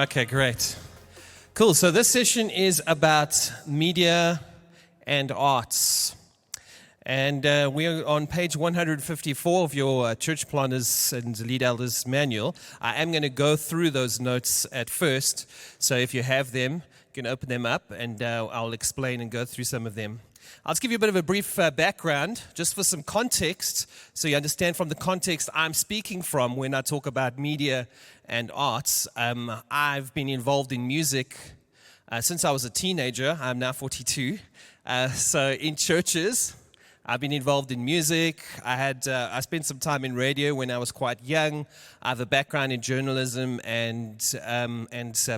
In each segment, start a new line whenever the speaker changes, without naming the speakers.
Okay, great. Cool. So this session is about media and arts. And we're on page 154 of your Church Planners and Lead Elders Manual. I am going to go through those notes at first. So if you have them, you can open them up and I'll explain and go through some of them. I'll just give you a bit of a brief background, just for some context, so you understand from the context I'm speaking from when I talk about media and arts. I've been involved in music since I was a teenager. I'm now 42. So in churches, I've been involved in music. I spent some time in radio when I was quite young. I have a background in journalism and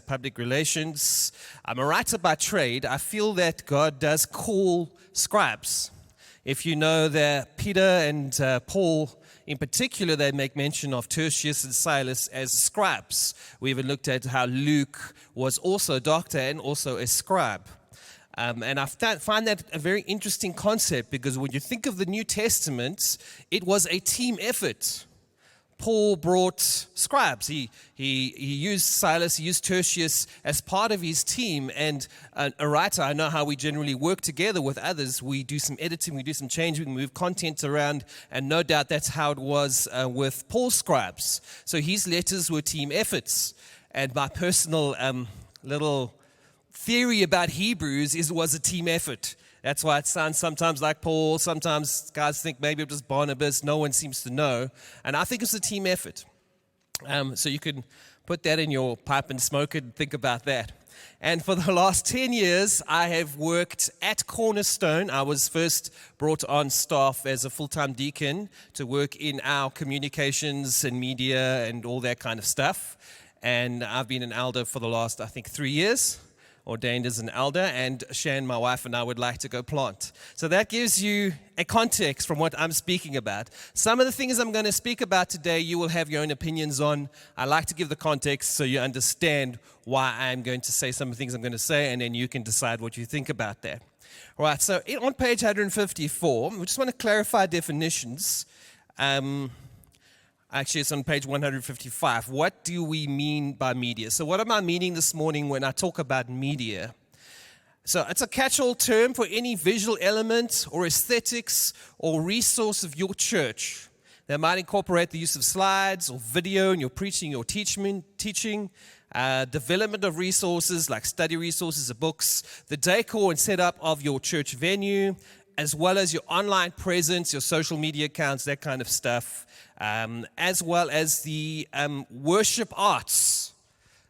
public relations. I'm a writer by trade. I feel that God does call scribes. If you know that Peter and Paul, in particular, they make mention of Tertius and Silas as scribes. We even looked at how Luke was also a doctor and also a scribe. And I find that a very interesting concept because when you think of the New Testament, it was a team effort. Paul brought scribes. He used Silas, he used Tertius as part of his team. And a writer, I know how we generally work together with others. We do some editing, we do some change, we move content around. And no doubt that's how it was with Paul's scribes. So his letters were team efforts. And my personal little theory about Hebrews is it was a team effort. That's why it sounds sometimes like Paul. Sometimes guys think maybe it was Barnabas. No one seems to know. And I think it's a team effort. So you can put that in your pipe and smoke it and think about that. And for the last 10 years, I have worked at Cornerstone. I was first brought on staff as a full-time deacon to work in our communications and media and all that kind of stuff. And I've been an elder for the last, I think, 3 years. Ordained as an elder, and Shan, my wife, and I would like to go plant. So that gives you a context from what I'm speaking about. Some of the things I'm going to speak about today, you will have your own opinions on. I like to give the context so you understand why I'm going to say some of the things I'm going to say, and then you can decide what you think about that. All right, so on page 154, we just want to clarify definitions. Actually, it's on page 155. What do we mean by media? So what am I meaning this morning when I talk about media? So it's a catch-all term for any visual element or aesthetics or resource of your church that might incorporate the use of slides or video in your preaching or teaching, development of resources like study resources or books, the decor and setup of your church venue, as well as your online presence, your social media accounts, that kind of stuff, as well as the worship arts.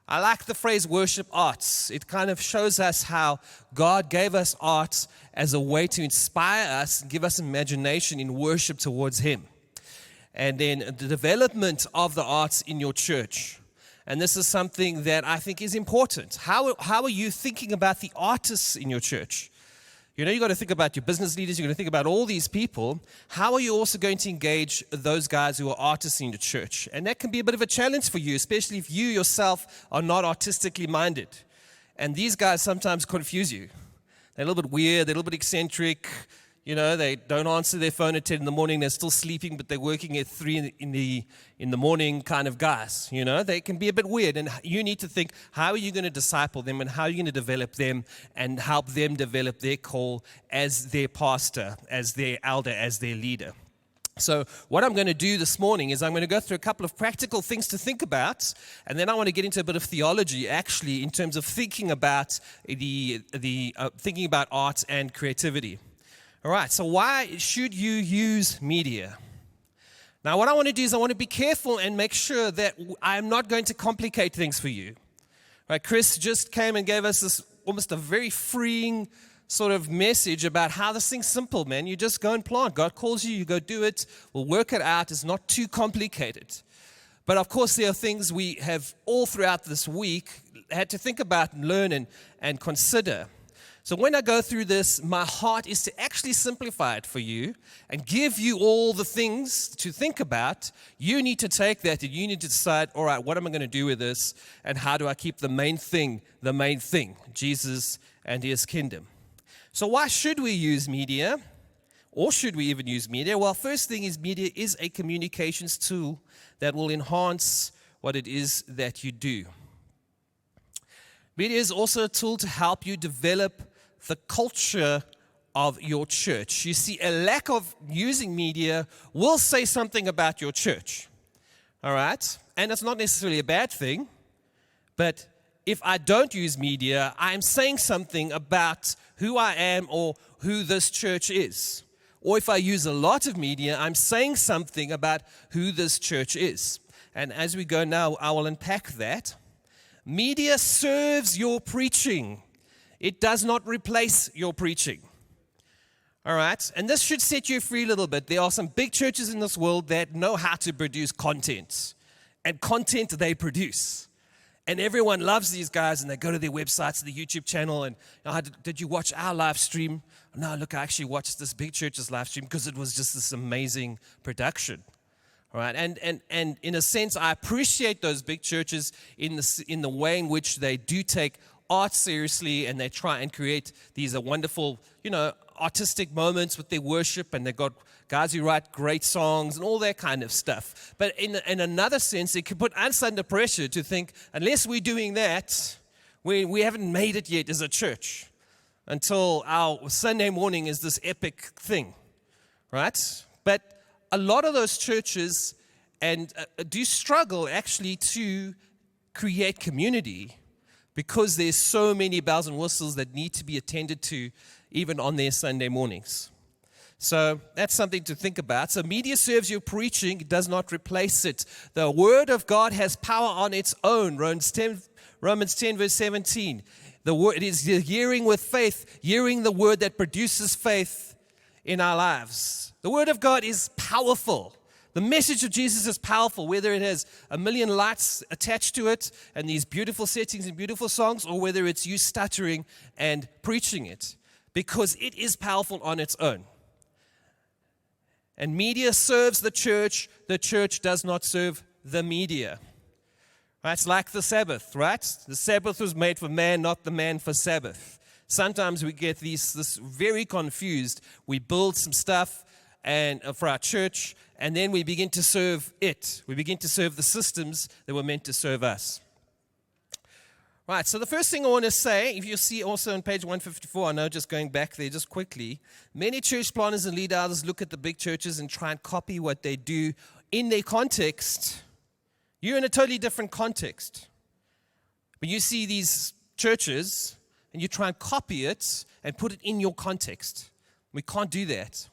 I like the phrase worship arts. It kind of shows us how God gave us art as a way to inspire us and give us imagination in worship towards Him. And then the development of the arts in your church. And this is something that I think is important. How are you thinking about the artists in your church? You know, you've got to think about your business leaders, you've got to think about all these people. How are you also going to engage those guys who are artists in the church? And that can be a bit of a challenge for you, especially if you yourself are not artistically minded. And these guys sometimes confuse you. They're a little bit weird, they're a little bit eccentric. You know, they don't answer their phone at 10 in the morning, they're still sleeping, but they're working at 3 in the morning kind of guys. You know, they can be a bit weird, and you need to think, how are you going to disciple them, and how are you going to develop them, and help them develop their call as their pastor, as their elder, as their leader. So what I'm going to do this morning is I'm going to go through a couple of practical things to think about, and then I want to get into a bit of theology, actually, in terms of thinking about thinking about art and creativity. All right, so why should you use media? Now, what I want to do is I want to be careful and make sure that I'm not going to complicate things for you. Right, Chris just came and gave us this almost a very freeing sort of message about how this thing's simple, man. You just go and plant. God calls you, you go do it. We'll work it out. It's not too complicated. But of course, there are things we have all throughout this week had to think about and learn and consider. So when I go through this, my heart is to actually simplify it for you and give you all the things to think about. You need to take that and you need to decide, all right, what am I going to do with this, and how do I keep the main thing, Jesus and His kingdom. So why should we use media, or should we even use media? Well, first thing is media is a communications tool that will enhance what it is that you do. Media is also a tool to help you develop the culture of your church. You see, a lack of using media will say something about your church. All right? And it's not necessarily a bad thing, but if I don't use media, I'm saying something about who I am or who this church is. Or if I use a lot of media, I'm saying something about who this church is. And as we go now, I will unpack that. Media serves your preaching. It does not replace your preaching. All right? And this should set you free a little bit. There are some big churches in this world that know how to produce content. And content they produce. And everyone loves these guys, and they go to their websites, the YouTube channel, and did you watch our live stream? No, look, I actually watched this big church's live stream because it was just this amazing production. All right, and in a sense, I appreciate those big churches in the way in which they do take art seriously, and they try and create these wonderful, artistic moments with their worship, and they've got guys who write great songs and all that kind of stuff. But in another sense, it can put us under pressure to think, unless we're doing that, we haven't made it yet as a church until our Sunday morning is this epic thing, right? But a lot of those churches do struggle actually to create community because there's so many bells and whistles that need to be attended to even on their Sunday mornings. So that's something to think about. So media serves your preaching, it does not replace it. The Word of God has power on its own. Romans 10 verse 17. It is the hearing with faith, hearing the Word that produces faith in our lives. The Word of God is powerful. The message of Jesus is powerful, whether it has a million lights attached to it and these beautiful settings and beautiful songs, or whether it's you stuttering and preaching it, because it is powerful on its own. And media serves the church does not serve the media. Right? It's like the Sabbath, right? The Sabbath was made for man, not the man for Sabbath. Sometimes we get this very confused. We build some stuff and for our church, and then we begin to serve it. We begin to serve the systems that were meant to serve us. Right, so the first thing I want to say, if you see also on page 154, I know just going back there just quickly, many church planners and leaders look at the big churches and try and copy what they do in their context. You're in a totally different context. But you see these churches and you try and copy it and put it in your context. We can't do that.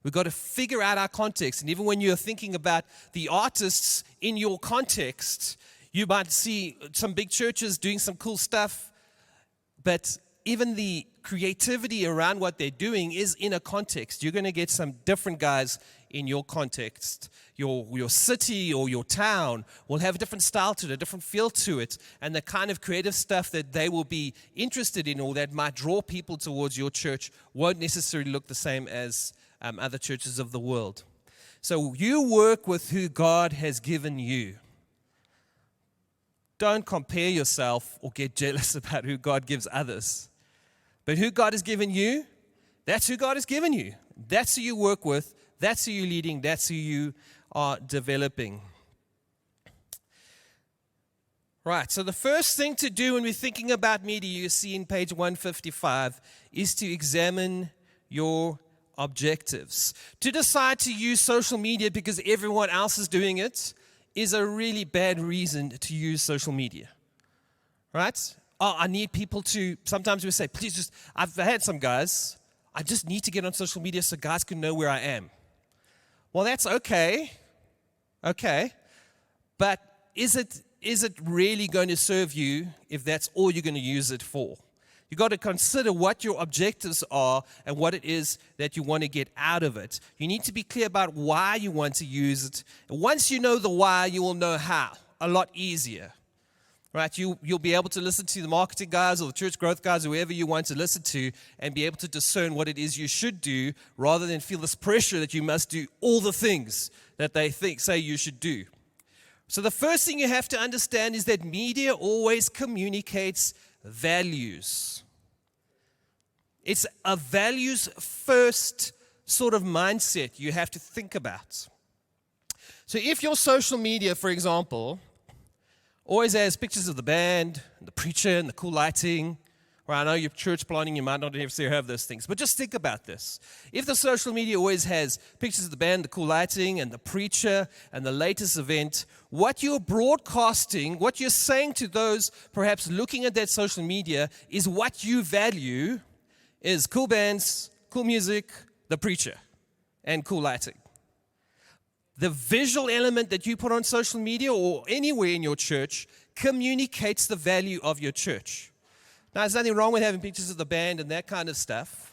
We've got to figure out our context. And even when you're thinking about the artists in your context, you might see some big churches doing some cool stuff, but even the creativity around what they're doing is in a context. You're going to get some different guys in your context. Your city or your town will have a different style to it, a different feel to it, and the kind of creative stuff that they will be interested in or that might draw people towards your church won't necessarily look the same as other churches of the world. So you work with who God has given you. Don't compare yourself or get jealous about who God gives others. But who God has given you, that's who God has given you. That's who you work with. That's who you're leading. That's who you are developing. Right, so the first thing to do when we're thinking about media, you see in page 155, is to examine your objectives. To decide to use social media because everyone else is doing it is a really bad reason to use social media, right? Oh, I need people to, sometimes we say, please just, I've had some guys, I just need to get on social media so guys can know where I am. Well, that's okay, but is it really going to serve you if that's all you're going to use it for? You've got to consider what your objectives are and what it is that you want to get out of it. You need to be clear about why you want to use it. And once you know the why, you will know how, a lot easier. Right? You'll be able to listen to the marketing guys or the church growth guys, whoever you want to listen to, and be able to discern what it is you should do rather than feel this pressure that you must do all the things that they say you should do. So the first thing you have to understand is that media always communicates values. It's a values first sort of mindset you have to think about. So if your social media, for example, always has pictures of the band, and the preacher, and the cool lighting. Well, I know you're church planning, you might not necessarily have those things, but just think about this. If the social media always has pictures of the band, the cool lighting, and the preacher, and the latest event, what you're broadcasting, what you're saying to those perhaps looking at that social media is what you value is cool bands, cool music, the preacher, and cool lighting. The visual element that you put on social media or anywhere in your church communicates the value of your church. Now, there's nothing wrong with having pictures of the band and that kind of stuff,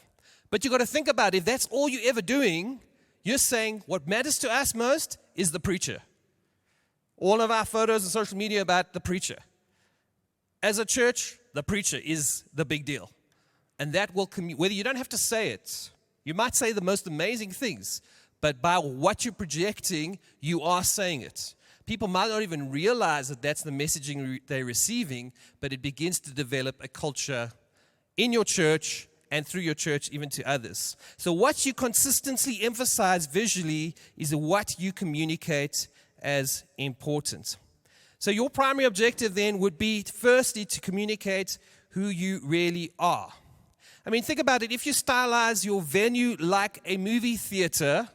but you've got to think about it. If that's all you're ever doing, you're saying what matters to us most is the preacher. All of our photos on social media about the preacher. As a church, the preacher is the big deal. And that will, whether you don't have to say it, you might say the most amazing things, but by what you're projecting, you are saying it. People might not even realize that that's the messaging they're receiving, but it begins to develop a culture in your church and through your church even to others. So what you consistently emphasize visually is what you communicate as important. So your primary objective then would be firstly to communicate who you really are. I mean, think about it. If you stylize your venue like a movie theater,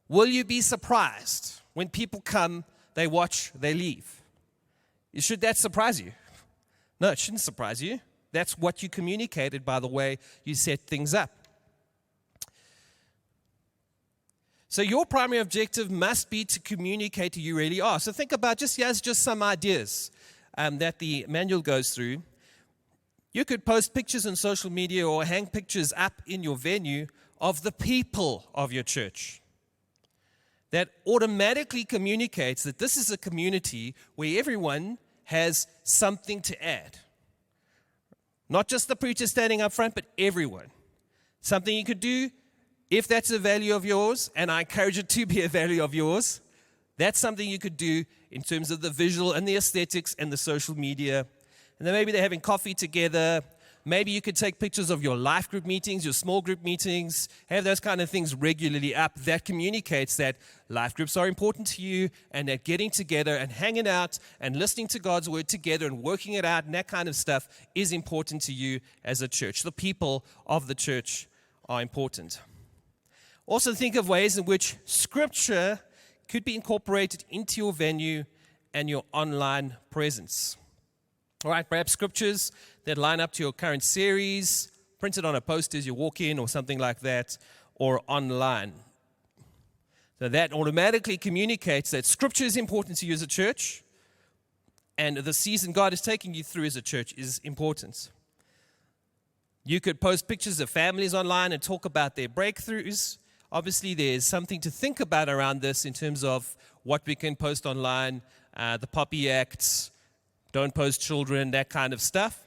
will you be surprised when people come, they watch, they leave? Should that surprise you? No, it shouldn't surprise you. That's what you communicated by the way you set things up. So your primary objective must be to communicate who you really are. So think about just some ideas that the manual goes through. You could post pictures on social media or hang pictures up in your venue of the people of your church. That automatically communicates that this is a community where everyone has something to add. Not just the preacher standing up front, but everyone. Something you could do, if that's a value of yours, and I encourage it to be a value of yours, that's something you could do in terms of the visual and the aesthetics and the social media. And then maybe they're having coffee together. Maybe you could take pictures of your life group meetings, your small group meetings, have those kind of things regularly up. That communicates that life groups are important to you and that getting together and hanging out and listening to God's word together and working it out and that kind of stuff is important to you as a church. The people of the church are important. Also think of ways in which Scripture could be incorporated into your venue and your online presence. All right, perhaps scriptures that line up to your current series, printed on a poster as you walk in or something like that, or online. So that automatically communicates that Scripture is important to you as a church, and the season God is taking you through as a church is important. You could post pictures of families online and talk about their breakthroughs. Obviously, there's something to think about around this in terms of what we can post online, the Poppy Acts, don't post children, that kind of stuff.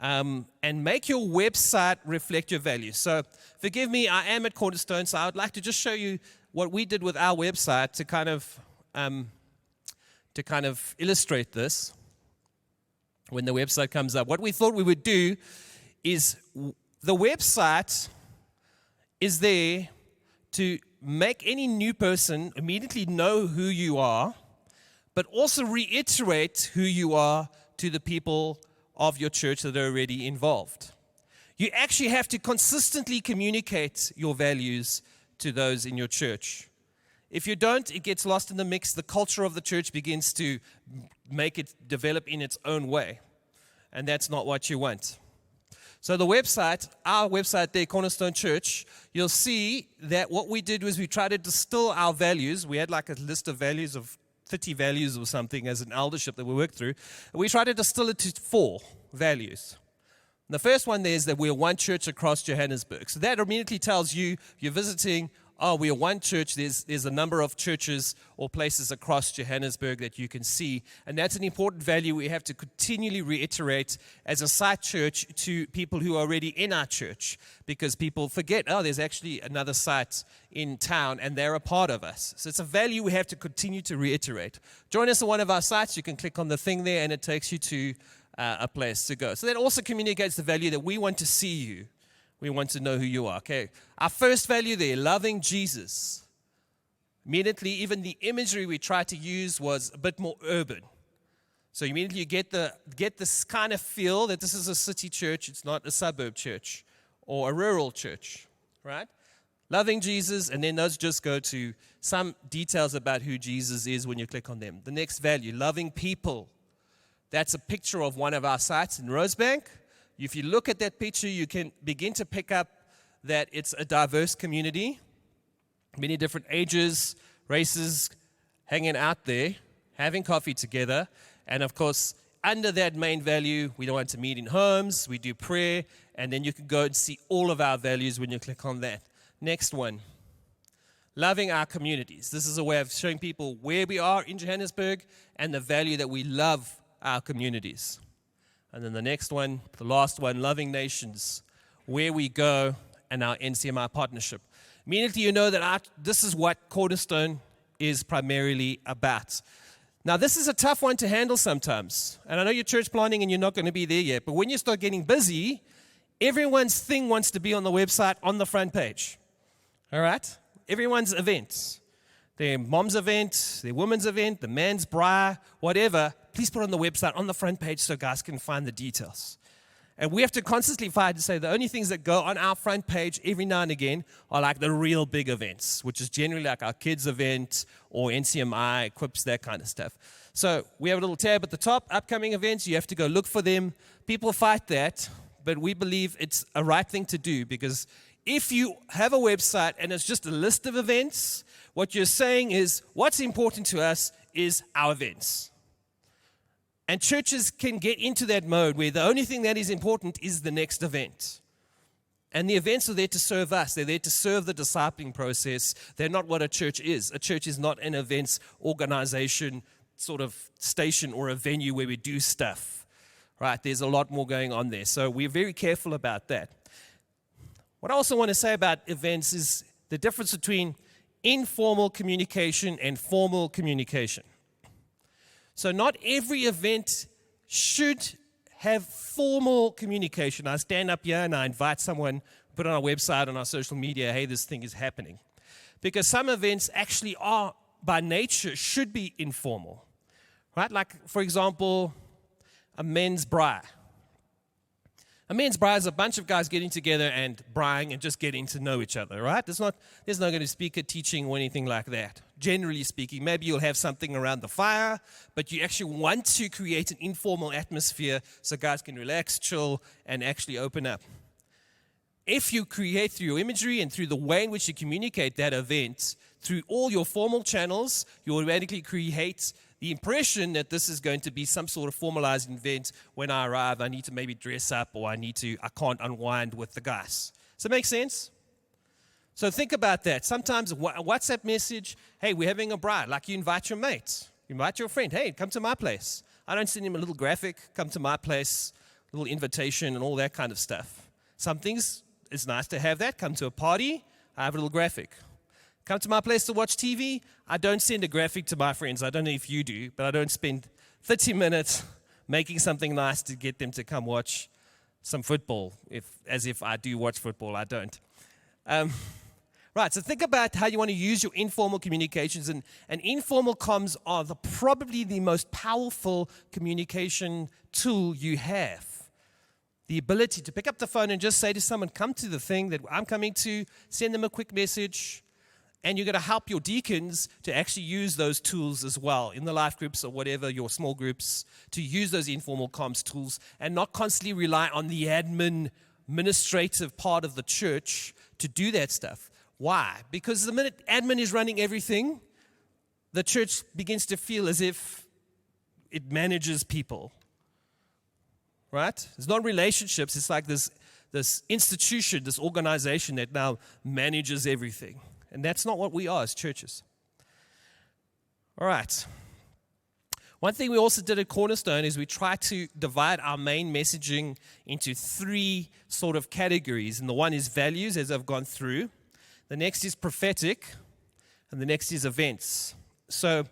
And make your website reflect your values. So forgive me, I am at Cornerstone, so I would like to just show you what we did with our website to kind of illustrate this. When the website comes up, what we thought we would do is the website is there to make any new person immediately know who you are, but also reiterate who you are to the people of your church that are already involved. You actually have to consistently communicate your values to those in your church. If you don't, it gets lost in the mix. The culture of the church begins to make it develop in its own way, and that's not what you want. So the website, our website there, Cornerstone Church, you'll see that what we did was we tried to distill our values. We had like a list of values of 30 values or something as an eldership that we worked through. We tried to distill it to 4 values. The first one there is that we're one church across Johannesburg. So that immediately tells you, if you're visiting, oh, we're one church. There's a number of churches or places across Johannesburg that you can see. And that's an important value we have to continually reiterate as a site church to people who are already in our church. Because people forget, oh, there's actually another site in town and they're a part of us. So it's a value we have to continue to reiterate. Join us at one of our sites. You can click on the thing there and it takes you to a place to go. So that also communicates the value that we want to see you. We want to know who you are. Okay, our first value there, loving Jesus. Immediately, even the imagery we tried to use was a bit more urban. So immediately you get this kind of feel that this is a city church, it's not a suburb church or a rural church, right? Loving Jesus, and then those just go to some details about who Jesus is when you click on them. The next value, loving people. That's a picture of one of our sites in Rosebank. If you look at that picture, you can begin to pick up that it's a diverse community, many different ages, races, hanging out there, having coffee together. And of course, under that main value, we don't want to meet in homes, we do prayer, and then you can go and see all of our values when you click on that. Next one, loving our communities. This is a way of showing people where we are in Johannesburg and the value that we love our communities. And then the next one, the last one, loving nations, where we go and our NCMI partnership. Immediately you know that this is what Cornerstone is primarily about. Now, this is a tough one to handle sometimes. And I know you're church planning and you're not going to be there yet. But when you start getting busy, everyone's thing wants to be on the website on the front page. All right? Everyone's events. Their mom's event, their woman's event, the man's bra, whatever. Please put it on the website on the front page so guys can find the details. And we have to constantly fight to say the only things that go on our front page every now and again are like the real big events, which is generally like our kids' event or NCMI, equips, that kind of stuff. So we have a little tab at the top, upcoming events. You have to go look for them. People fight that, but we believe it's a right thing to do because if you have a website and it's just a list of events, what you're saying is what's important to us is our events. And churches can get into that mode where the only thing that is important is the next event. And the events are there to serve us. They're there to serve the discipling process. They're not what a church is. A church is not an events organization sort of station or a venue where we do stuff. Right? There's a lot more going on there. So we're very careful about that. What I also want to say about events is the difference between informal communication and formal communication. So not every event should have formal communication. I stand up here and I invite someone, put it on our website, on our social media, hey, this thing is happening. Because some events actually are, by nature, should be informal. Right? Like, for example, a men's bra. A men's bra is a bunch of guys getting together and braaiing and just getting to know each other, right? There's not going to speaker teaching or anything like that. Generally speaking, maybe you'll have something around the fire, but you actually want to create an informal atmosphere so guys can relax, chill, and actually open up. If you create through your imagery and through the way in which you communicate that event, through all your formal channels, you automatically create the impression that this is going to be some sort of formalized event. When I arrive, I need to maybe dress up or I can't unwind with the guys. Does that make sense? So think about that. Sometimes a WhatsApp message, hey, we're having a bride. Like you invite your mates. You invite your friend, hey, come to my place. I don't send him a little graphic, come to my place, a little invitation and all that kind of stuff. Some things, it's nice to have that. Come to a party, I have a little graphic. Come to my place to watch TV. I don't send a graphic to my friends. I don't know if you do, but I don't spend 30 minutes making something nice to get them to come watch some football, as if I do watch football. I don't. Right, so think about how you want to use your informal communications. And informal comms are probably the most powerful communication tool you have. The ability to pick up the phone and just say to someone, come to the thing that I'm coming to, send them a quick message. And you're going to help your deacons to actually use those tools as well in the life groups or whatever, your small groups, to use those informal comms tools and not constantly rely on the administrative part of the church to do that stuff. Why? Because the minute admin is running everything, the church begins to feel as if it manages people. Right? It's not relationships. It's like this institution, this organization that now manages everything. And that's not what we are as churches. All right. One thing we also did at Cornerstone is we tried to divide our main messaging into three sort of categories. And the one is values, as I've gone through. The next is prophetic. And the next is events. So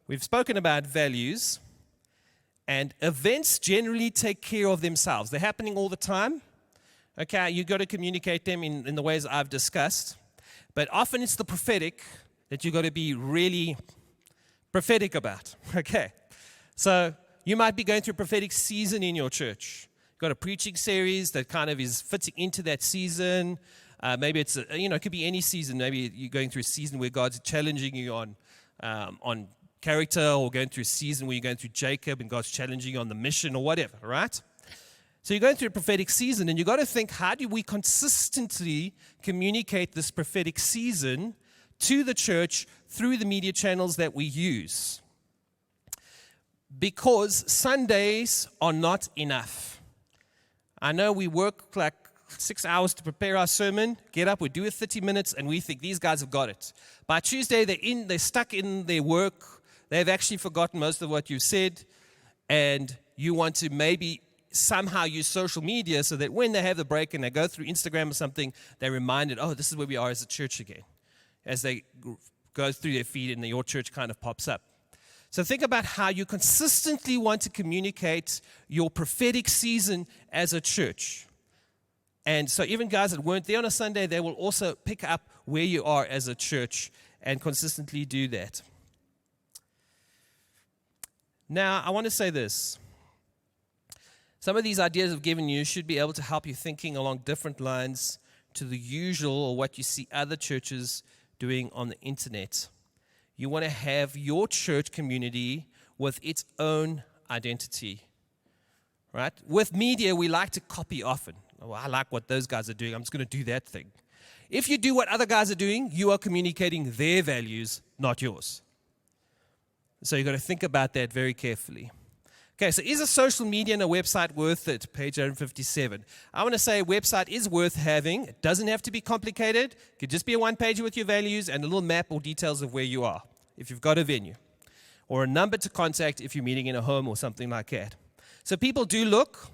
we've spoken about values. And events generally take care of themselves. They're happening all the time. Okay, you've got to communicate them in the ways I've discussed. But often it's the prophetic that you've got to be really prophetic about. Okay. So you might be going through a prophetic season in your church. You've got a preaching series that kind of is fitting into that season. Maybe it's, it could be any season. Maybe you're going through a season where God's challenging you on character, or going through a season where you're going through Jacob and God's challenging you on the mission or whatever, right? So you're going through a prophetic season, and you've got to think, how do we consistently communicate this prophetic season to the church through the media channels that we use? Because Sundays are not enough. I know we work like 6 hours to prepare our sermon, get up, we do it 30 minutes, and we think these guys have got it. By Tuesday, they're stuck in their work. They've actually forgotten most of what you said, and you want to maybe somehow use social media so that when they have the break and they go through Instagram or something, they're reminded, oh, this is where we are as a church again, as they go through their feed and your church kind of pops up. So think about how you consistently want to communicate your prophetic season as a church. And so even guys that weren't there on a Sunday, they will also pick up where you are as a church and consistently do that. Now, I want to say this. Some of these ideas I've given you should be able to help you thinking along different lines to the usual or what you see other churches doing on the internet. You want to have your church community with its own identity, right? With media, we like to copy often. Oh, I like what those guys are doing. I'm just going to do that thing. If you do what other guys are doing, you are communicating their values, not yours. So you've got to think about that very carefully. Okay, so is a social media and a website worth it? Page 157. I want to say a website is worth having. It doesn't have to be complicated. It could just be a one-pager with your values and a little map or details of where you are, if you've got a venue, or a number to contact if you're meeting in a home or something like that. So people do look.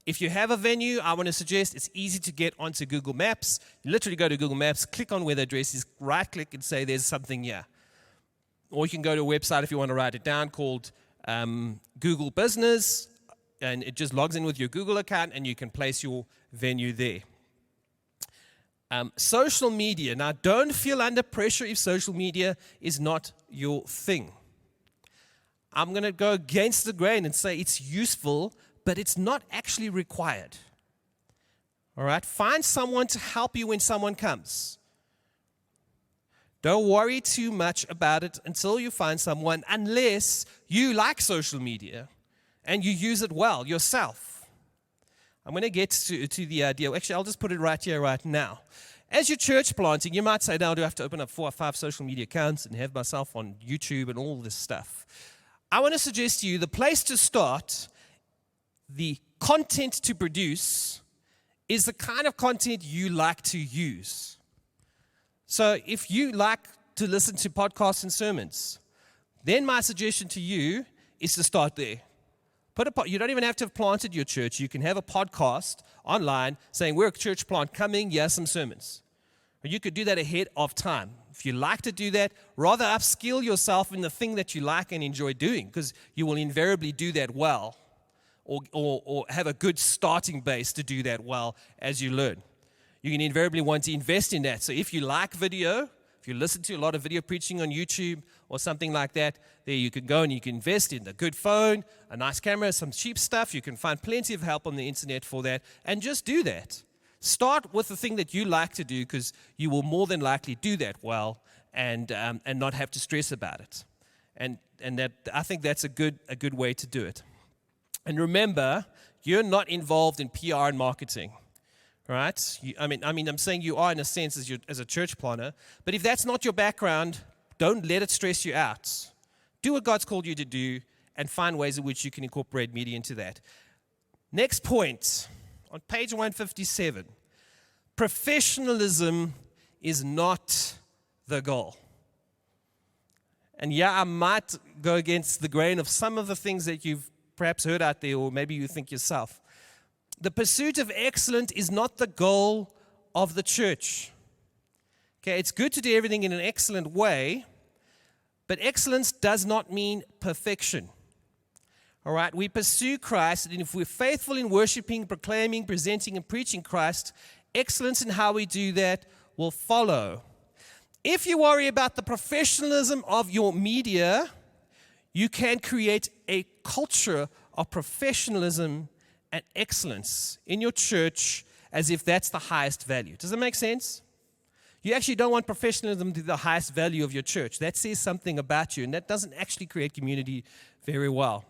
If you have a venue, I want to suggest it's easy to get onto Google Maps. You literally go to Google Maps, click on where the address is, right-click and say there's something here. Or you can go to a website if you want to write it down called Google Business, and it just logs in with your Google account and you can place your venue there. Social media. Now, don't feel under pressure if social media is not your thing. I'm going to go against the grain and say it's useful, but it's not actually required. All right? Find someone to help you when someone comes. Don't worry too much about it until you find someone, unless you like social media and you use it well yourself. I'm going to get to the idea. Actually, I'll just put it right here, right now. As you're church planting, you might say, now do I have to open up 4 or 5 social media accounts and have myself on YouTube and all this stuff? I want to suggest to you the place to start, the content to produce, is the kind of content you like to use. So if you like to listen to podcasts and sermons, then my suggestion to you is to start there. You don't even have to have planted your church. You can have a podcast online saying, we're a church plant coming, here's some sermons. Or you could do that ahead of time. If you like to do that, rather upskill yourself in the thing that you like and enjoy doing, because you will invariably do that well, or have a good starting base to do that well as you learn. You can invariably want to invest in that. So if you like video, if you listen to a lot of video preaching on YouTube or something like that, there you can go and you can invest in a good phone, a nice camera, some cheap stuff. You can find plenty of help on the internet for that, and just do that. Start with the thing that you like to do, because you will more than likely do that well and not have to stress about it. And that, I think that's a good way to do it. And remember, you're not involved in PR and marketing. Right? I'm saying you are in a sense as a church planner, but if that's not your background, don't let it stress you out. Do what God's called you to do and find ways in which you can incorporate media into that. Next point, on page 157, professionalism is not the goal. And yeah, I might go against the grain of some of the things that you've perhaps heard out there, or maybe you think yourself. The pursuit of excellence is not the goal of the church. Okay, it's good to do everything in an excellent way, but excellence does not mean perfection. All right, we pursue Christ, and if we're faithful in worshiping, proclaiming, presenting, and preaching Christ, excellence in how we do that will follow. If you worry about the professionalism of your media, you can create a culture of professionalism and excellence in your church as if that's the highest value. Does that make sense? You actually don't want professionalism to be the highest value of your church. That says something about you, and that doesn't actually create community very well.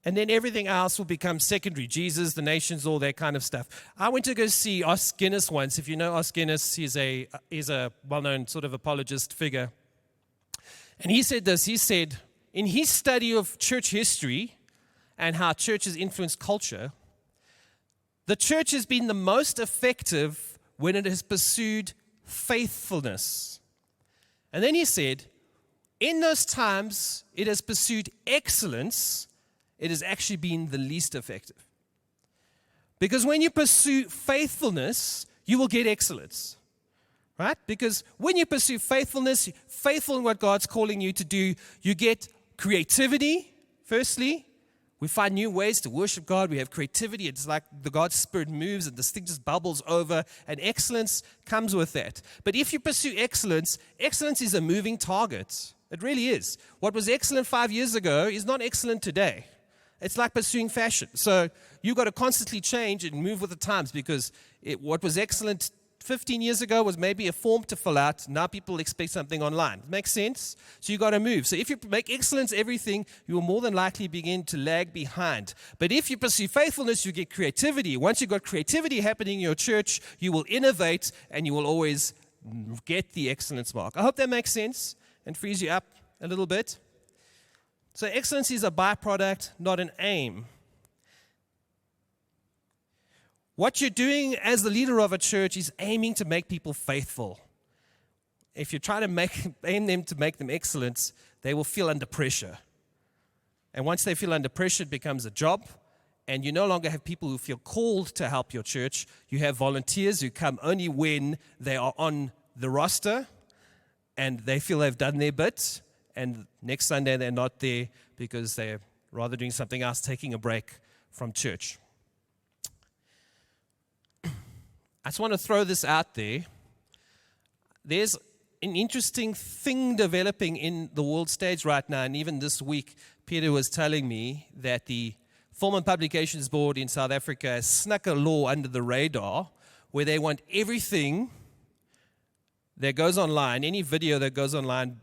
And then everything else will become secondary. Jesus, the nations, all that kind of stuff. I went to go see Os Guinness once. If you know Os Guinness, he's a well-known sort of apologist figure. And he said this. He said, in his study of church history and how churches influence culture, the church has been the most effective when it has pursued faithfulness. And then he said, in those times it has pursued excellence, it has actually been the least effective. Because when you pursue faithfulness, you will get excellence. Right? Because when you pursue faithfulness, faithful in what God's calling you to do, you get creativity, firstly. We find new ways to worship God. We have creativity. It's like the God's Spirit moves and this thing just bubbles over, and excellence comes with that. But if you pursue excellence, excellence is a moving target. It really is. What was excellent 5 years ago is not excellent today. It's like pursuing fashion. So you've got to constantly change and move with the times, because what was excellent 15 years ago was maybe a form to fill out. Now people expect something online. Makes sense? So you've got to move. So if you make excellence everything, you will more than likely begin to lag behind. But if you pursue faithfulness, you get creativity. Once you've got creativity happening in your church, you will innovate and you will always get the excellence mark. I hope that makes sense and frees you up a little bit. So excellence is a byproduct, not an aim. What you're doing as the leader of a church is aiming to make people faithful. If you're trying to aim them to make them excellent, they will feel under pressure. And once they feel under pressure, it becomes a job. And you no longer have people who feel called to help your church. You have volunteers who come only when they are on the roster and they feel they've done their bit. And next Sunday, they're not there because they're rather doing something else, taking a break from church. I just want to throw this out there. There's an interesting thing developing in the world stage right now, and even this week, Peter was telling me that the Film and Publications Board in South Africa has snuck a law under the radar where they want everything that goes online, any video that goes online,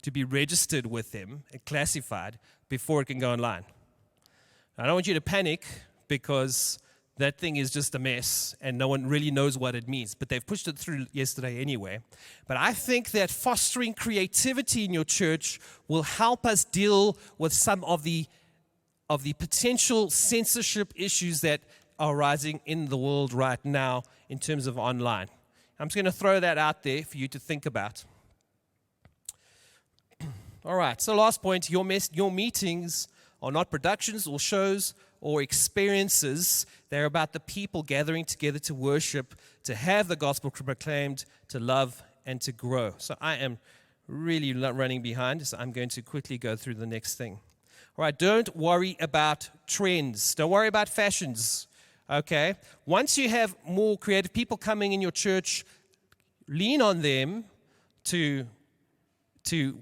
to be registered with them and classified before it can go online. I don't want you to panic, because that thing is just a mess, and no one really knows what it means. But they've pushed it through yesterday anyway. But I think that fostering creativity in your church will help us deal with some of the potential censorship issues that are rising in the world right now in terms of online. I'm just going to throw that out there for you to think about. All right, so last point, your meetings are not productions or shows or experiences. They're about the people gathering together to worship, to have the gospel proclaimed, to love, and to grow. So I am really running behind, so I'm going to quickly go through the next thing. All right, don't worry about trends. Don't worry about fashions, okay? Once you have more creative people coming in your church, lean on them to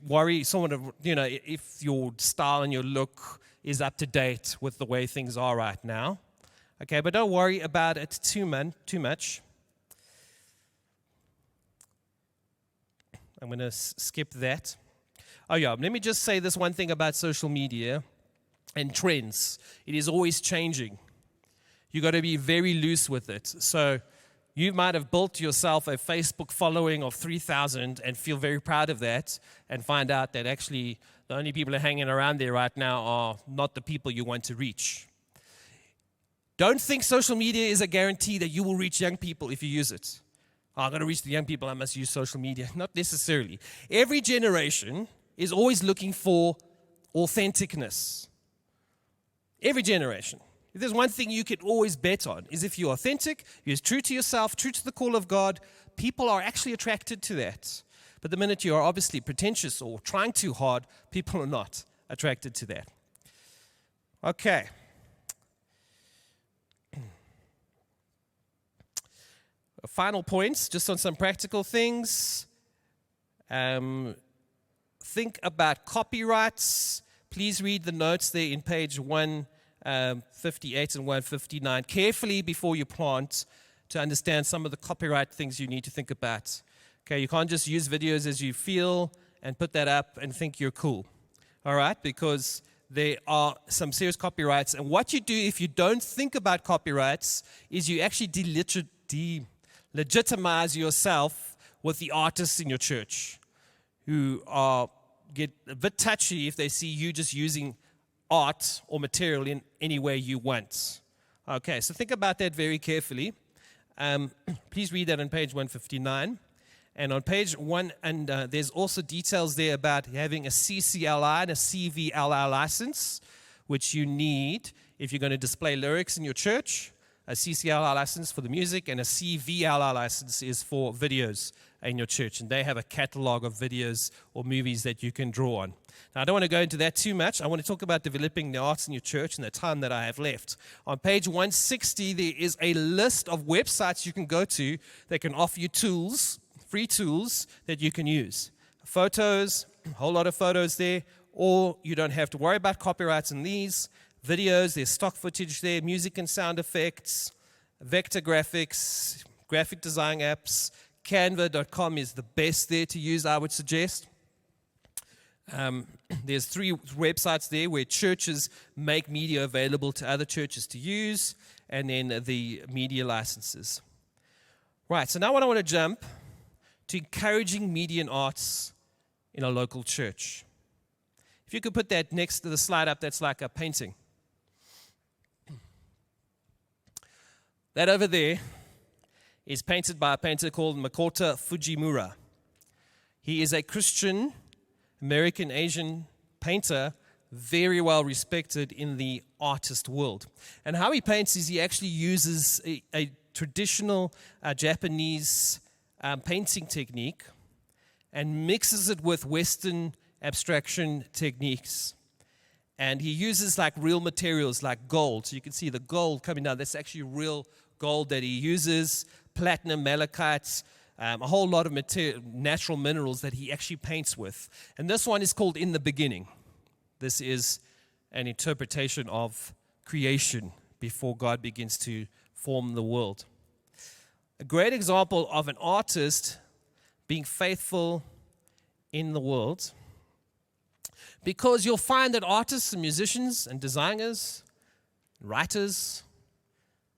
worry sort of, if your style and your look is up to date with the way things are right now. Okay, but don't worry about it too much. I'm going to skip that. Oh yeah, let me just say this one thing about social media and trends. It is always changing. You've got to be very loose with it. So you might have built yourself a Facebook following of 3,000 and feel very proud of that, and find out that actually the only people hanging around there right now are not the people you want to reach. Don't think social media is a guarantee that you will reach young people if you use it. I'm going to reach the young people, I must use social media. Not necessarily. Every generation is always looking for authenticness. Every generation. If there's one thing you can always bet on, is if you're authentic, you're true to yourself, true to the call of God, people are actually attracted to that. But the minute you are obviously pretentious or trying too hard, people are not attracted to that. Okay. Final points, just on some practical things. think about copyrights. Please read the notes there in page 158 and 159 carefully before you plant to understand some of the copyright things you need to think about. Okay, you can't just use videos as you feel and put that up and think you're cool. All right, because there are some serious copyrights. And what you do if you don't think about copyrights is you actually delegitimize yourself with the artists in your church who get a bit touchy if they see you just using art or material in any way you want. Okay, so think about that very carefully. Please read that on page 159. And on page 1, and there's also details there about having a CCLI and a CVLI license, which you need if you're going to display lyrics in your church. A CCLI license for the music and a CVLI license is for videos in your church. And they have a catalog of videos or movies that you can draw on. Now, I don't want to go into that too much. I want to talk about developing the arts in your church in the time that I have left. On page 160, there is a list of websites you can go to that can offer you tools, free tools that you can use. Photos, a whole lot of photos there, or you don't have to worry about copyrights in these. Videos, there's stock footage there, music and sound effects, vector graphics, graphic design apps. Canva.com is the best there to use, I would suggest. There's 3 websites there where churches make media available to other churches to use, and then the media licenses. Right, so now what I want to jump to encouraging media and arts in a local church. If you could put that next to the slide up, that's like a painting. That over there is painted by a painter called Makoto Fujimura. He is a Christian, American, Asian painter, very well respected in the artist world. And how he paints is he actually uses a traditional Japanese painting technique and mixes it with Western abstraction techniques. And he uses like real materials like gold. So you can see the gold coming down. That's actually real gold that he uses, platinum, malachite, a whole lot of natural minerals that he actually paints with. And this one is called In the Beginning. This is an interpretation of creation before God begins to form the world. A great example of an artist being faithful in the world, because you'll find that artists and musicians and designers, writers,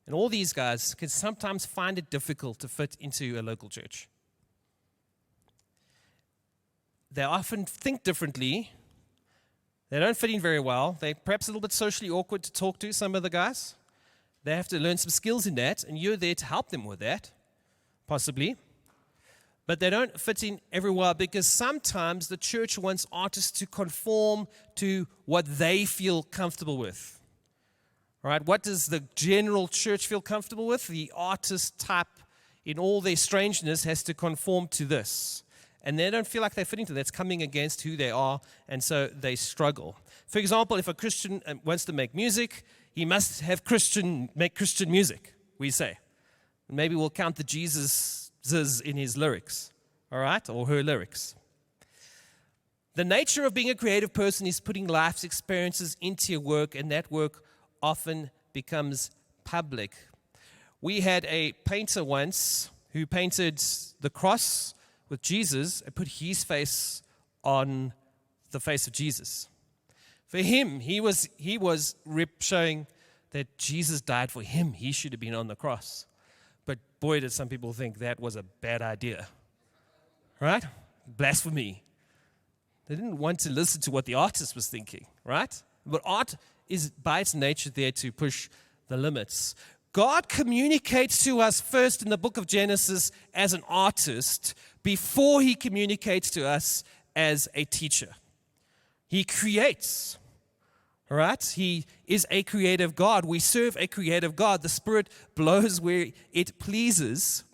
and all these guys can sometimes find it difficult to fit into a local church. They often think differently. They don't fit in very well. They're perhaps a little bit socially awkward to talk to, some of the guys. They have to learn some skills in that, and you're there to help them with that, possibly. But they don't fit in everywhere because sometimes the church wants artists to conform to what they feel comfortable with. All right, what does the general church feel comfortable with? The artist type, in all their strangeness, has to conform to this. And they don't feel like they fit into that. It's coming against who they are, and so they struggle. For example, if a Christian wants to make music, he must have make Christian music, we say. Maybe we'll count the Jesuses in his lyrics, all right, or her lyrics. The nature of being a creative person is putting life's experiences into your work, and that work often becomes public. We had a painter once who painted the cross with Jesus and put his face on the face of Jesus. For him, he was showing that Jesus died for him. He should have been on the cross. But boy, did some people think that was a bad idea. Right? Blasphemy. They didn't want to listen to what the artist was thinking, right? But art is by its nature there to push the limits. God communicates to us first in the book of Genesis as an artist before he communicates to us as a teacher. He creates, all right? He is a creative God. We serve a creative God. The Spirit blows where it pleases.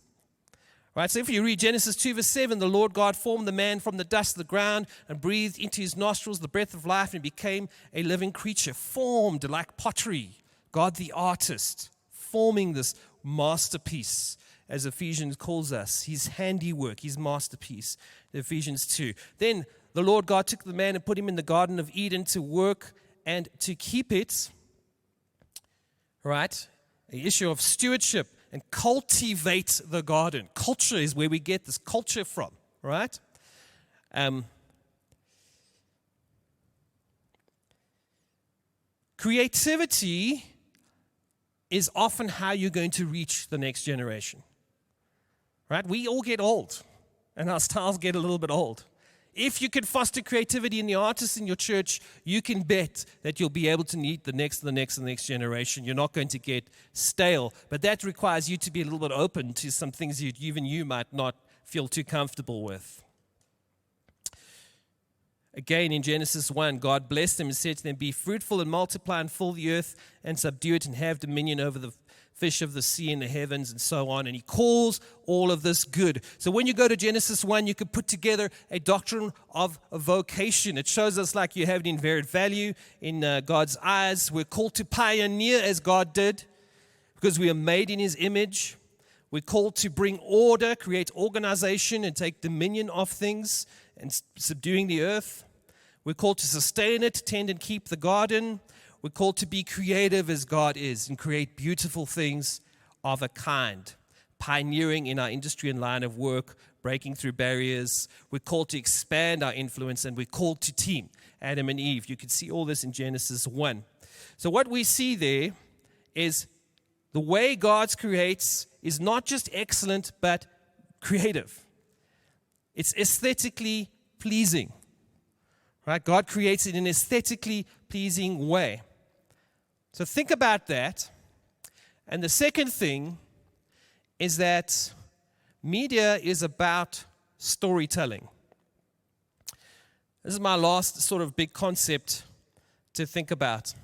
Right, so if you read Genesis 2 verse 7, the Lord God formed the man from the dust of the ground and breathed into his nostrils the breath of life and became a living creature, formed like pottery. God the artist, forming this masterpiece. as Ephesians calls us, his handiwork, his masterpiece, Ephesians 2. Then the Lord God took the man and put him in the Garden of Eden to work and to keep it, right? The issue of stewardship and cultivate the garden. Culture is where we get this culture from, right? Creativity is often how you're going to reach the next generation, right? We all get old, and our styles get a little bit old. If you can foster creativity in the artists in your church, you can bet that you'll be able to meet the next generation. You're not going to get stale, but that requires you to be a little bit open to some things even you might not feel too comfortable with. Again, in Genesis 1, God blessed them and said to them, "Be fruitful and multiply and fill the earth and subdue it and have dominion over the fish of the sea and the heavens," and so on. And he calls all of this good. So when you go to Genesis 1, you can put together a doctrine of a vocation. It shows us like you have an inherent value in God's eyes. We're called to pioneer as God did because we are made in his image. We're called to bring order, create organization, and take dominion of things and subduing the earth. We're called to sustain it, tend and keep the garden. We're called to be creative as God is and create beautiful things of a kind, pioneering in our industry and line of work, breaking through barriers. We're called to expand our influence, and we're called to team, Adam and Eve. You can see all this in Genesis 1. So what we see there is the way God creates is not just excellent, but creative. It's aesthetically pleasing, right? God creates it in an aesthetically pleasing way. So think about that. And the second thing is that media is about storytelling. This is my last sort of big concept to think about.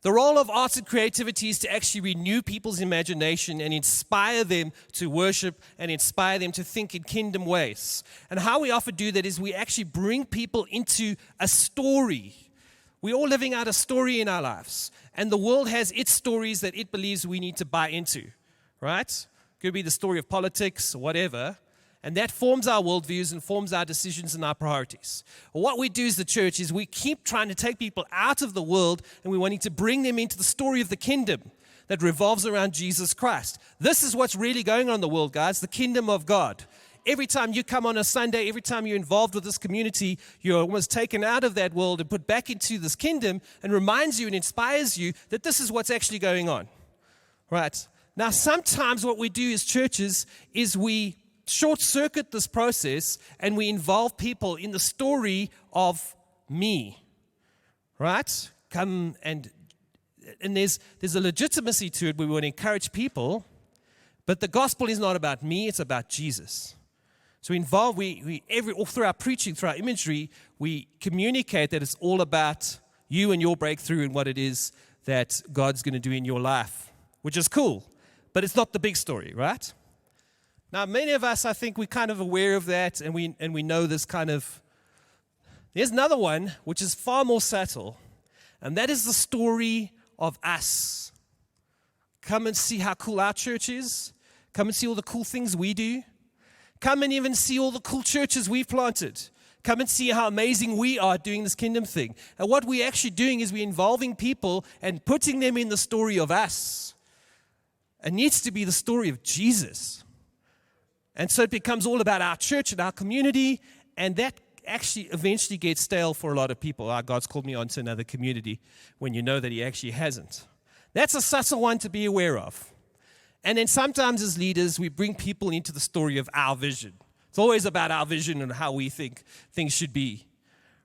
The role of arts and creativity is to actually renew people's imagination and inspire them to worship and inspire them to think in kingdom ways. And how we often do that is we actually bring people into a story. We're all living out a story in our lives. And the world has its stories that it believes we need to buy into, right? Could be the story of politics or whatever. And that forms our worldviews and forms our decisions and our priorities. What we do as the church is we keep trying to take people out of the world and we're wanting to bring them into the story of the kingdom that revolves around Jesus Christ. This is what's really going on in the world, guys, the kingdom of God. Every time you come on a Sunday, every time you're involved with this community, you're almost taken out of that world and put back into this kingdom and reminds you and inspires you that this is what's actually going on, right? Now, sometimes what we do as churches is we short-circuit this process and we involve people in the story of me, right? And there's a legitimacy to it. We want to encourage people, but the gospel is not about me, it's about Jesus. So all through our preaching, through our imagery, we communicate that it's all about you and your breakthrough and what it is that God's going to do in your life, which is cool, but it's not the big story, right? Now, many of us, I think, we're kind of aware of that, and we know this kind of. There's another one which is far more subtle, and that is the story of us. Come and see how cool our church is. Come and see all the cool things we do. Come and even see all the cool churches we've planted. Come and see how amazing we are doing this kingdom thing. And what we're actually doing is we're involving people and putting them in the story of us. It needs to be the story of Jesus. And so it becomes all about our church and our community, and that actually eventually gets stale for a lot of people. God's called me onto another community, when you know that he actually hasn't. That's a subtle one to be aware of. And then sometimes as leaders, we bring people into the story of our vision. It's always about our vision and how we think things should be,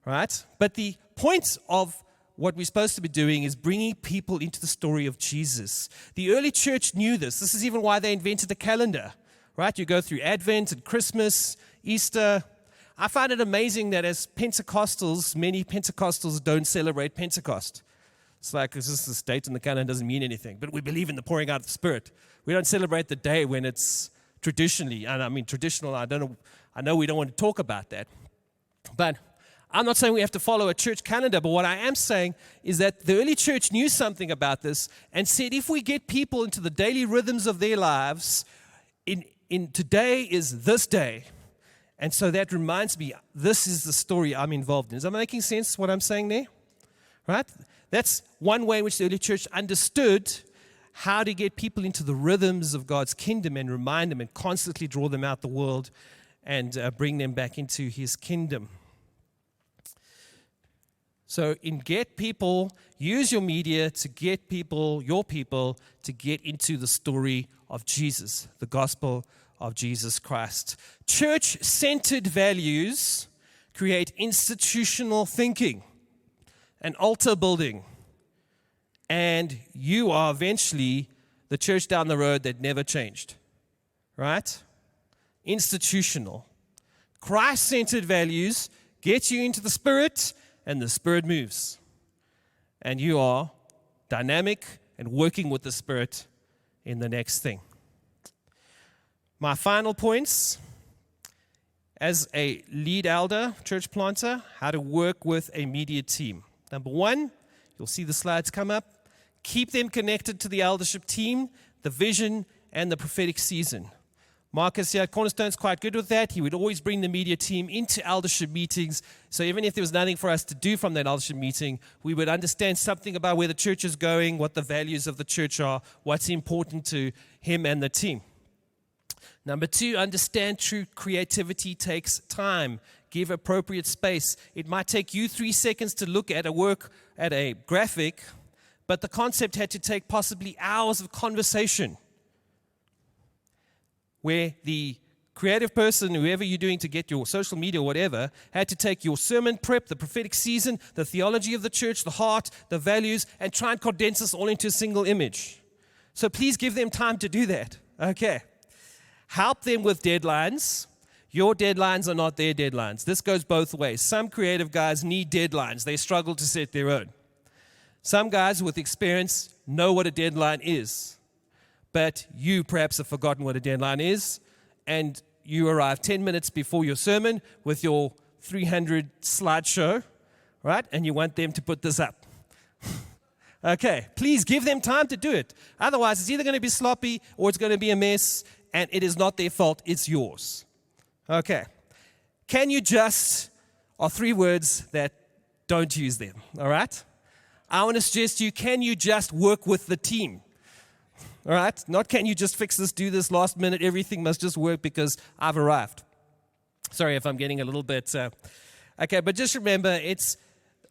right? But the point of what we're supposed to be doing is bringing people into the story of Jesus. The early church knew this. This is even why they invented the calendar. Right, you go through Advent and Christmas, Easter. I find it amazing that as Pentecostals, many Pentecostals don't celebrate Pentecost. It's like, it's just this date in the calendar doesn't mean anything. But we believe in the pouring out of the Spirit. We don't celebrate the day when it's traditionally, and I mean traditional, I know we don't want to talk about that. But I'm not saying we have to follow a church calendar, but what I am saying is that the early church knew something about this and said if we get people into the daily rhythms of their lives, in today is this day. And so that reminds me, this is the story I'm involved in. Is that making sense, what I'm saying there? Right? That's one way in which the early church understood how to get people into the rhythms of God's kingdom and remind them and constantly draw them out the world and bring them back into his kingdom. So use your media to get your people, to get into the story of Jesus, the gospel of Jesus Christ. Church-centered values create institutional thinking and altar building. And you are eventually the church down the road that never changed. Right? Institutional. Christ-centered values get you into the Spirit, and the Spirit moves. And you are dynamic and working with the Spirit in the next thing. My final points, as a lead elder, church planter, how to work with a media team. Number one, you'll see the slides come up. Keep them connected to the eldership team, the vision, and the prophetic season. Marcus here at Cornerstone's quite good with that. He would always bring the media team into eldership meetings. So even if there was nothing for us to do from that eldership meeting, we would understand something about where the church is going, what the values of the church are, what's important to him and the team. Number two, understand true creativity takes time. Give appropriate space. It might take you 3 seconds to look at a graphic, but the concept had to take possibly hours of conversation, where the creative person, whoever you're doing to get your social media or whatever, had to take your sermon prep, the prophetic season, the theology of the church, the heart, the values, and try and condense this all into a single image. So please give them time to do that. Okay. Help them with deadlines. Your deadlines are not their deadlines. This goes both ways. Some creative guys need deadlines. They struggle to set their own. Some guys with experience know what a deadline is. But you perhaps have forgotten what a deadline is, and you arrive 10 minutes before your sermon with your 300 slideshow, right? And you want them to put this up. Okay, please give them time to do it. Otherwise, it's either going to be sloppy or it's going to be a mess, and it is not their fault, it's yours. Okay. Can you just are 3 words that don't use them, all right? I want to suggest to you, can you just work with the team? All right? Not can you just fix this, do this last minute, everything must just work because I've arrived. Sorry if I'm getting a little bit... okay, but just remember, it's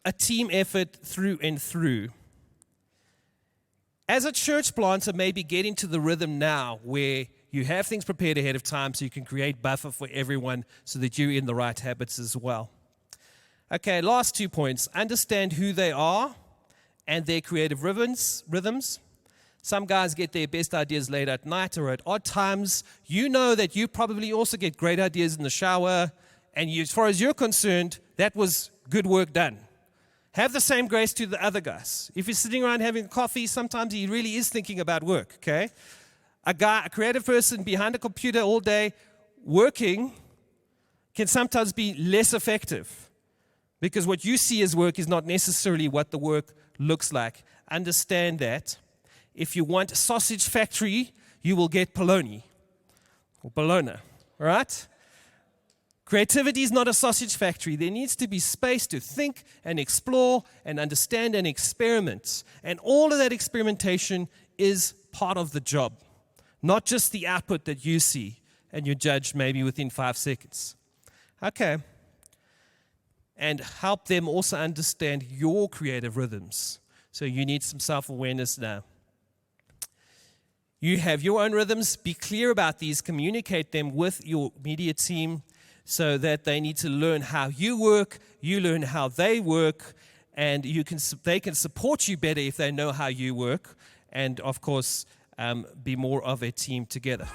a team effort through and through. As a church planter, maybe get into the rhythm now where you have things prepared ahead of time so you can create buffer for everyone so that you're in the right habits as well. Okay, last 2 points. Understand who they are and their creative rhythms. Some guys get their best ideas late at night or at odd times. You know that you probably also get great ideas in the shower, and as far as you're concerned, that was good work done. Have the same grace to the other guys. If you're sitting around having coffee, sometimes he really is thinking about work, okay? A creative person behind a computer all day working can sometimes be less effective because what you see as work is not necessarily what the work looks like. Understand that. If you want a sausage factory, you will get Polony or Bologna, all right? Creativity is not a sausage factory. There needs to be space to think and explore and understand and experiment. And all of that experimentation is part of the job, not just the output that you see and you judge maybe within 5 seconds. Okay. And help them also understand your creative rhythms. So you need some self-awareness now. You have your own rhythms. Be clear about these. Communicate them with your media team so that they need to learn how you work, you learn how they work, and they can support you better if they know how you work, and of course, be more of a team together.